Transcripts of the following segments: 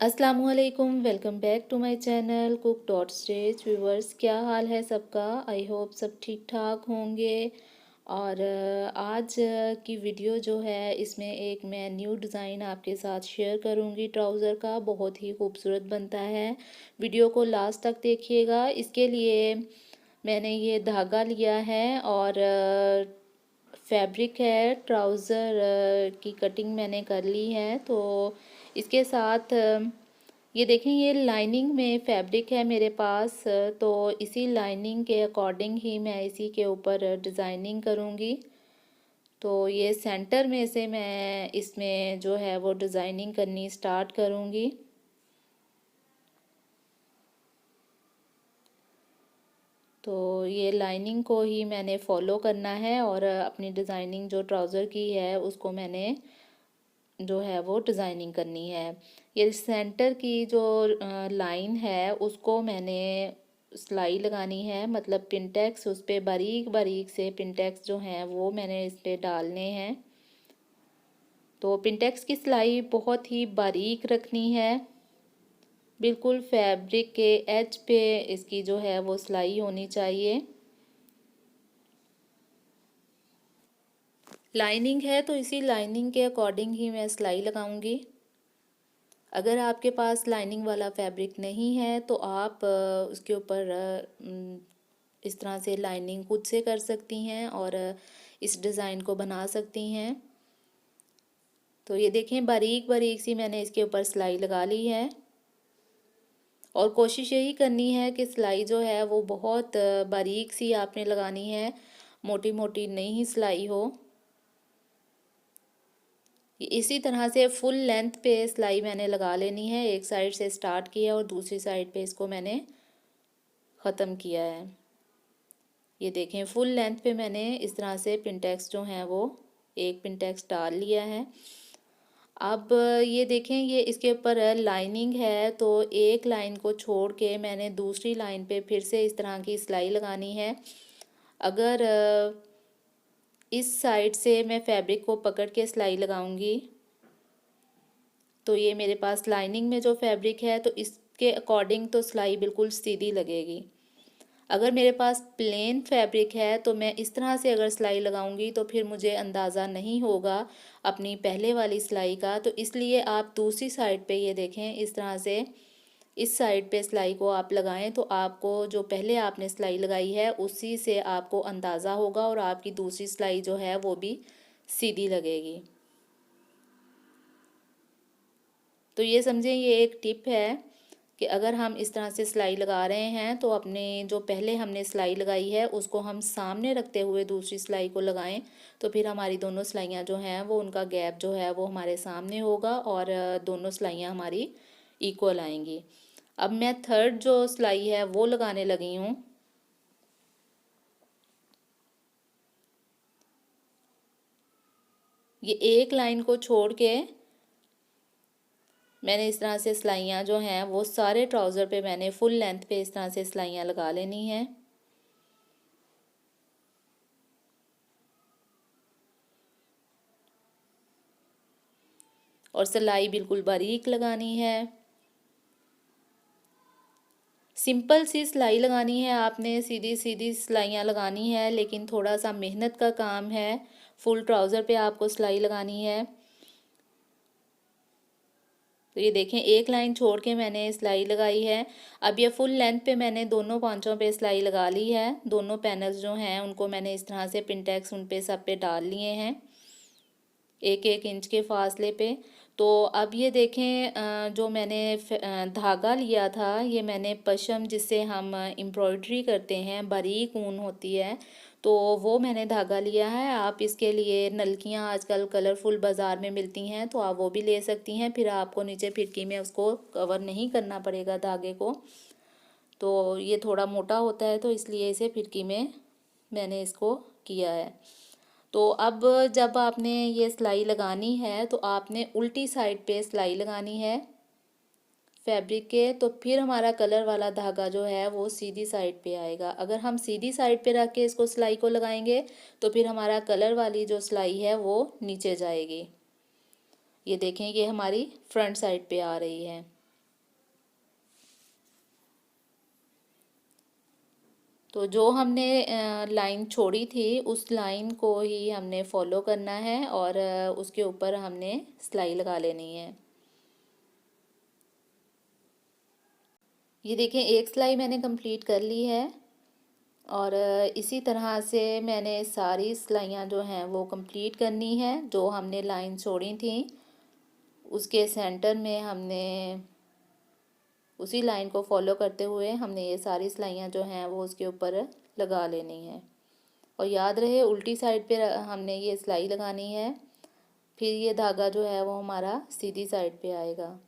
अस्सलामुअलैकुम, welcome back to my channel cook dot stage. Viewers, क्या हाल है सबका? आई होप सब ठीक ठाक होंगे। और आज की वीडियो जो है इसमें एक मैं न्यू डिज़ाइन आपके साथ शेयर करूंगी। ट्राउज़र का बहुत ही खूबसूरत बनता है। वीडियो को लास्ट तक देखिएगा। इसके लिए मैंने ये धागा लिया है और फैब्रिक है। ट्राउज़र की कटिंग मैंने कर ली है। तो इसके साथ ये देखें, ये लाइनिंग में फैब्रिक है मेरे पास। तो इसी लाइनिंग के अकॉर्डिंग ही मैं इसी के ऊपर डिज़ाइनिंग करूँगी। तो ये सेंटर में से मैं इसमें जो है वो डिज़ाइनिंग करनी स्टार्ट करूँगी। तो ये लाइनिंग को ही मैंने फॉलो करना है और अपनी डिज़ाइनिंग जो ट्राउज़र की है उसको मैंने जो है वो डिज़ाइनिंग करनी है। ये सेंटर की जो लाइन है उसको मैंने सिलाई लगानी है, मतलब पिनटेक्स उस पर बारीक बारीक से पिनटेक्स जो हैं वो मैंने इस पर डालने हैं। तो पिनटेक्स की सिलाई बहुत ही बारीक रखनी है, बिल्कुल फैब्रिक के एज पे इसकी जो है वो सिलाई होनी चाहिए। लाइनिंग है तो इसी लाइनिंग के अकॉर्डिंग ही मैं सिलाई लगाऊंगी। अगर आपके पास लाइनिंग वाला फैब्रिक नहीं है तो आप उसके ऊपर इस तरह से लाइनिंग खुद से कर सकती हैं और इस डिज़ाइन को बना सकती हैं। तो ये देखें, बारीक बारीक सी मैंने इसके ऊपर सिलाई लगा ली है। और कोशिश यही करनी है कि सिलाई जो है वो बहुत बारीक सी आपने लगानी है, मोटी मोटी नहीं सिलाई हो। इसी तरह से फुल लेंथ पे सिलाई मैंने लगा लेनी है। एक साइड से स्टार्ट किया और दूसरी साइड पे इसको मैंने ख़त्म किया है। ये देखें, फुल लेंथ पे मैंने इस तरह से पिनटेक्स जो हैं वो एक पिनटेक्स डाल लिया है। अब ये देखें, ये इसके ऊपर लाइनिंग है तो एक लाइन को छोड़ के मैंने दूसरी लाइन पे फिर से इस तरह की सिलाई लगानी है। अगर इस साइड से मैं फैब्रिक को पकड़ के सिलाई लगाऊंगी तो ये मेरे पास लाइनिंग में जो फैब्रिक है तो इसके अकॉर्डिंग तो सिलाई बिल्कुल सीधी लगेगी। अगर मेरे पास प्लेन फैब्रिक है तो मैं इस तरह से अगर सिलाई लगाऊंगी तो फिर मुझे अंदाज़ा नहीं होगा अपनी पहले वाली सिलाई का। तो इसलिए आप दूसरी साइड पे ये देखें, इस तरह से इस साइड पे सिलाई को आप लगाएं तो आपको जो पहले आपने सिलाई लगाई है उसी से आपको अंदाज़ा होगा और आपकी दूसरी सिलाई जो है वो भी सीधी लगेगी। तो ये समझें, ये एक टिप है कि अगर हम इस तरह से सिलाई लगा रहे हैं तो अपने जो पहले हमने सिलाई लगाई है उसको हम सामने रखते हुए दूसरी सिलाई को लगाएं तो फिर हमारी दोनों सिलाइयाँ जो हैं वो उनका गैप जो है वो हमारे सामने होगा और दोनों सिलाइयाँ हमारी इक्वल आएंगी। अब मैं थर्ड जो सिलाई है वो लगाने लगी हूँ। ये एक लाइन को छोड़ के मैंने इस तरह से सिलाइयाँ जो हैं वो सारे ट्राउज़र पे मैंने फुल लेंथ पे इस तरह से सिलाइयाँ लगा लेनी हैं। और सिलाई बिल्कुल बारीक लगानी है। सिंपल सी सिलाई लगानी है आपने, सीधी सीधी सिलाइयाँ लगानी है, लेकिन थोड़ा सा मेहनत का काम है। फुल ट्राउज़र पे आपको सिलाई लगानी है। तो ये देखें, एक लाइन छोड़ के मैंने सिलाई लगाई है। अब ये फुल लेंथ पे मैंने दोनों पांचों पे सिलाई लगा ली है। दोनों पैनल्स जो हैं उनको मैंने इस तरह से पिनटेक्स उन पे सब पे डाल लिए हैं, एक एक इंच के फासले पे। तो अब ये देखें, जो मैंने धागा लिया था, ये मैंने पशम जिससे हम एम्ब्रॉयडरी करते हैं, बारीक ऊन होती है, तो वो मैंने धागा लिया है। आप इसके लिए नलकियां आजकल कलरफुल बाज़ार में मिलती हैं तो आप वो भी ले सकती हैं। फिर आपको नीचे फिरकी में उसको कवर नहीं करना पड़ेगा धागे को। तो ये थोड़ा मोटा होता है तो इसलिए इसे फिरकी में मैंने इसको किया है। तो अब जब आपने ये सिलाई लगानी है तो आपने उल्टी साइड पे सिलाई लगानी है फैब्रिक के, तो फिर हमारा कलर वाला धागा जो है वो सीधी साइड पे आएगा। अगर हम सीधी साइड पे रख के इसको सिलाई को लगाएंगे तो फिर हमारा कलर वाली जो सिलाई है वो नीचे जाएगी। ये देखें, ये हमारी फ्रंट साइड पे आ रही है। तो जो हमने लाइन छोड़ी थी उस लाइन को ही हमने फॉलो करना है और उसके ऊपर हमने सिलाई लगा लेनी है। ये देखें एक सिलाई मैंने कंप्लीट कर ली है और इसी तरह से मैंने सारी सिलाइयाँ जो हैं वो कंप्लीट करनी है। जो हमने लाइन छोड़ी थी उसके सेंटर में हमने उसी लाइन को फॉलो करते हुए हमने ये सारी सिलाइयाँ जो हैं वो उसके ऊपर लगा लेनी है। और याद रहे उल्टी साइड पे हमने ये सिलाई लगानी है, फिर ये धागा जो है वो हमारा सीधी साइड पे आएगा।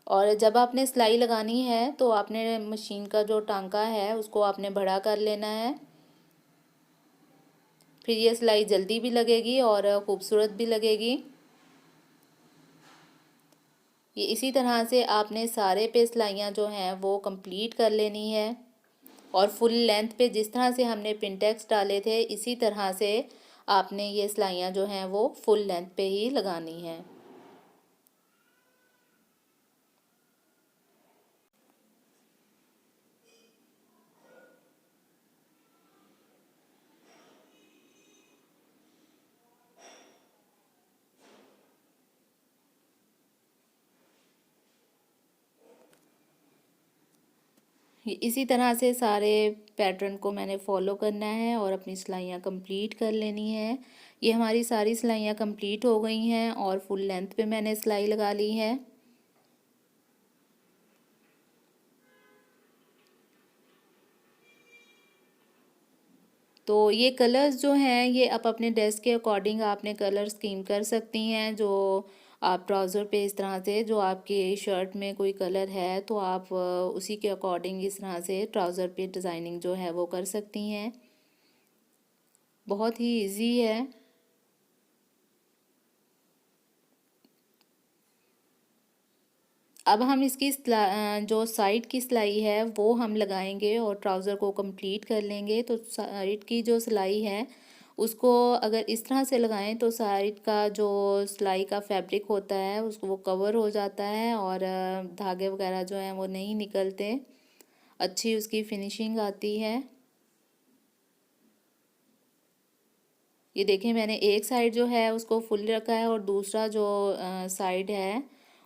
और जब आपने सिलाई लगानी है तो आपने मशीन का जो टांका है उसको आपने बड़ा कर लेना है, फिर ये सिलाई जल्दी भी लगेगी और खूबसूरत भी लगेगी। ये इसी तरह से आपने सारे पे सिलाइयाँ जो हैं वो कंप्लीट कर लेनी है और फुल लेंथ पे जिस तरह से हमने पिनटेक्स डाले थे इसी तरह से आपने ये सिलाइयाँ जो हैं वो फुल लेंथ पे ही लगानी है। इसी तरह से सारे पैटर्न को मैंने फॉलो करना है और अपनी सिलाइयाँ कंप्लीट कर लेनी है। ये हमारी सारी सिलाइयाँ कंप्लीट हो गई हैं और फुल लेंथ पे मैंने सिलाई लगा ली है। तो ये कलर्स जो हैं ये आप अपने ड्रेस के अकॉर्डिंग आपने कलर स्कीम कर सकती हैं। जो आप ट्राउज़र पे इस तरह से जो आपके शर्ट में कोई कलर है तो आप उसी के अकॉर्डिंग इस तरह से ट्राउज़र पे डिज़ाइनिंग जो है वो कर सकती हैं। बहुत ही इजी है। अब हम इसकी जो साइड की सिलाई है वो हम लगाएंगे और ट्राउज़र को कंप्लीट कर लेंगे। तो साइड की जो सिलाई है उसको अगर इस तरह से लगाएं तो साइड का जो सिलाई का फैब्रिक होता है उसको वो कवर हो जाता है और धागे वगैरह जो हैं वो नहीं निकलते, अच्छी उसकी फिनिशिंग आती है। ये देखें मैंने एक साइड जो है उसको फुल रखा है और दूसरा जो साइड है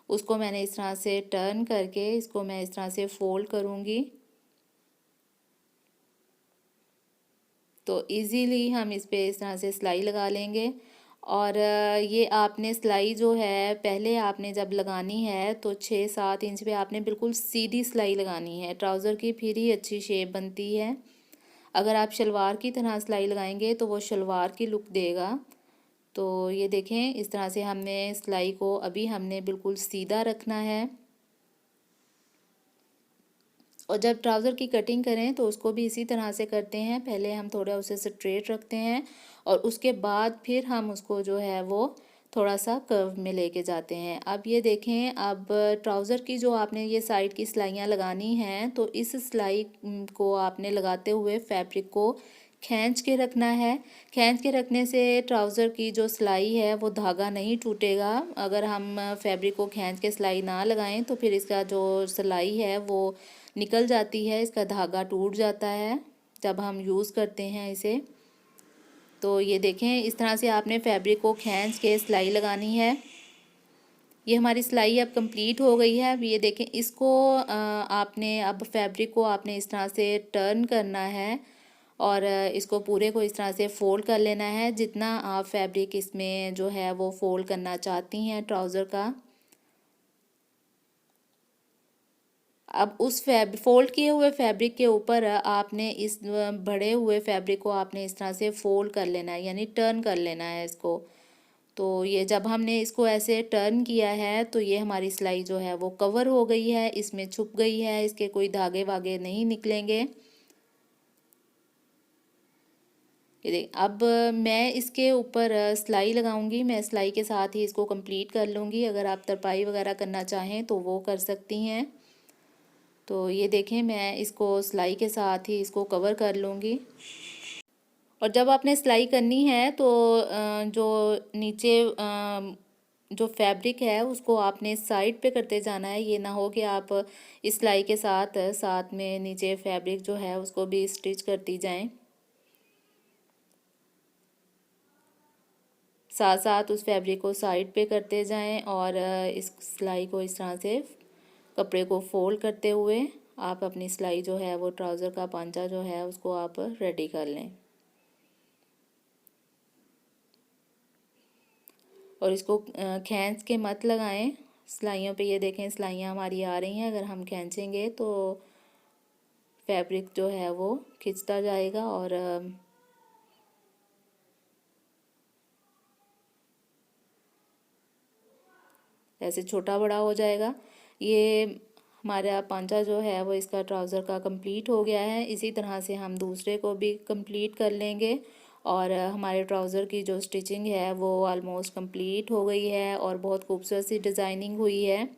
उसको मैंने इस तरह से टर्न करके इसको मैं इस तरह से फोल्ड करूँगी तो इजीली हम इस पे इस तरह से सिलाई लगा लेंगे। और ये आपने सिलाई जो है पहले आपने जब लगानी है तो 6-7 इंच पे आपने बिल्कुल सीधी सिलाई लगानी है ट्राउज़र की, फिर ही अच्छी शेप बनती है। अगर आप शलवार की तरह सिलाई लगाएंगे तो वो शलवार की लुक देगा। तो ये देखें इस तरह से हमने सिलाई को अभी हमने बिल्कुल सीधा रखना है। और जब ट्राउज़र की कटिंग करें तो उसको भी इसी तरह से करते हैं, पहले हम थोड़ा उसे स्ट्रेट रखते हैं और उसके बाद फिर हम उसको जो है वो थोड़ा सा कर्व में लेके जाते हैं। अब ये देखें अब ट्राउज़र की जो आपने ये साइड की सिलाइयाँ लगानी हैं तो इस सिलाई को आपने लगाते हुए फैब्रिक को खींच के रखना है। खींच के रखने से ट्राउज़र की जो सिलाई है वो धागा नहीं टूटेगा। अगर हम फैब्रिक को खींच के सिलाई ना लगाएं तो फिर इसका जो सिलाई है वो निकल जाती है, इसका धागा टूट जाता है जब हम यूज़ करते हैं इसे। तो ये देखें इस तरह से आपने फैब्रिक को खींच के सिलाई लगानी है। ये हमारी सिलाई अब कंप्लीट हो गई है। अब ये देखें इसको आपने अब फैब्रिक को आपने इस तरह से टर्न करना है और इसको पूरे को इस तरह से फ़ोल्ड कर लेना है जितना आप फैब्रिक इसमें जो है वो फ़ोल्ड करना चाहती हैं ट्राउज़र का। अब उस फोल्ड किए हुए फैब्रिक के ऊपर आपने इस बढ़े हुए फैब्रिक को आपने इस तरह से फोल्ड कर लेना है, यानी टर्न कर लेना है इसको। तो ये जब हमने इसको ऐसे टर्न किया है तो ये हमारी सिलाई जो है वो कवर हो गई है, इसमें छुप गई है, इसके कोई धागे वागे नहीं निकलेंगे। ये देख अब मैं इसके ऊपर सिलाई लगाऊंगी, मैं सिलाई के साथ ही इसको कंप्लीट कर लूँगी। अगर आप तरपाई वगैरह करना चाहें तो वो कर सकती हैं। तो ये देखें, मैं इसको सिलाई के साथ ही इसको कवर कर लूँगी। और जब आपने सिलाई करनी है तो जो नीचे जो फैब्रिक है उसको आपने साइड पे करते जाना है। ये ना हो कि आप इस सिलाई के साथ साथ में नीचे फैब्रिक जो है उसको भी स्टिच करती जाएं, साथ साथ उस फैब्रिक को साइड पे करते जाएं। और इस सिलाई को इस तरह से कपड़े को फोल्ड करते हुए आप अपनी सिलाई जो है वो ट्राउज़र का पांचा जो है उसको आप रेडी कर लें। और इसको खींच के मत लगाएं सिलाइयों पे। ये देखें, सिलाइयाँ हमारी आ रही हैं। अगर हम खींचेंगे तो फैब्रिक जो है वो खिंचता जाएगा और ऐसे छोटा बड़ा हो जाएगा। ये हमारा पांचा जो है वो इसका ट्राउज़र का कंप्लीट हो गया है। इसी तरह से हम दूसरे को भी कंप्लीट कर लेंगे और हमारे ट्राउज़र की जो स्टिचिंग है वो ऑलमोस्ट कंप्लीट हो गई है और बहुत खूबसूरत सी डिज़ाइनिंग हुई है।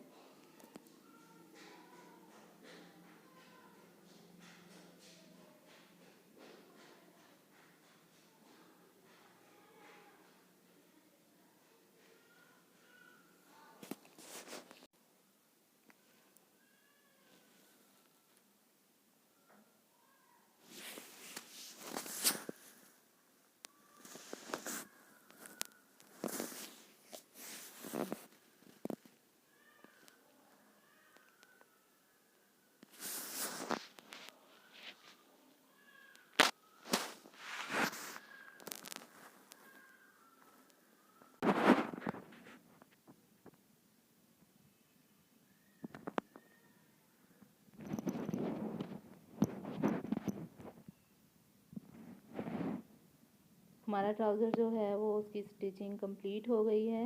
हमारा ट्राउज़र जो है वो उसकी स्टिचिंग कंप्लीट हो गई है।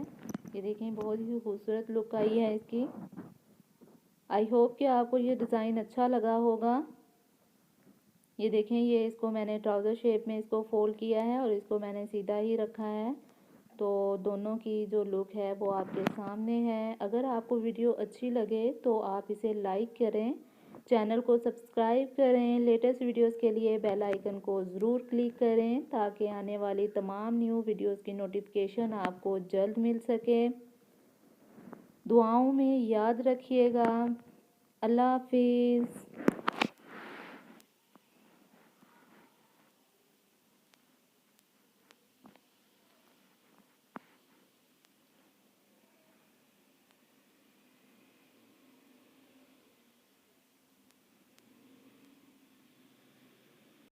ये देखें, बहुत ही खूबसूरत लुक आई है इसकी। आई होप कि आपको ये डिज़ाइन अच्छा लगा होगा। ये देखें, ये इसको मैंने ट्राउज़र शेप में इसको फोल्ड किया है और इसको मैंने सीधा ही रखा है। तो दोनों की जो लुक है वो आपके सामने है। अगर आपको वीडियो अच्छी लगे तो आप इसे लाइक करें, चैनल को सब्सक्राइब करें, लेटेस्ट वीडियोस के लिए बेल आइकन को ज़रूर क्लिक करें ताकि आने वाली तमाम न्यू वीडियोस की नोटिफिकेशन आपको जल्द मिल सके। दुआओं में याद रखिएगा। अल्लाह हाफिज़।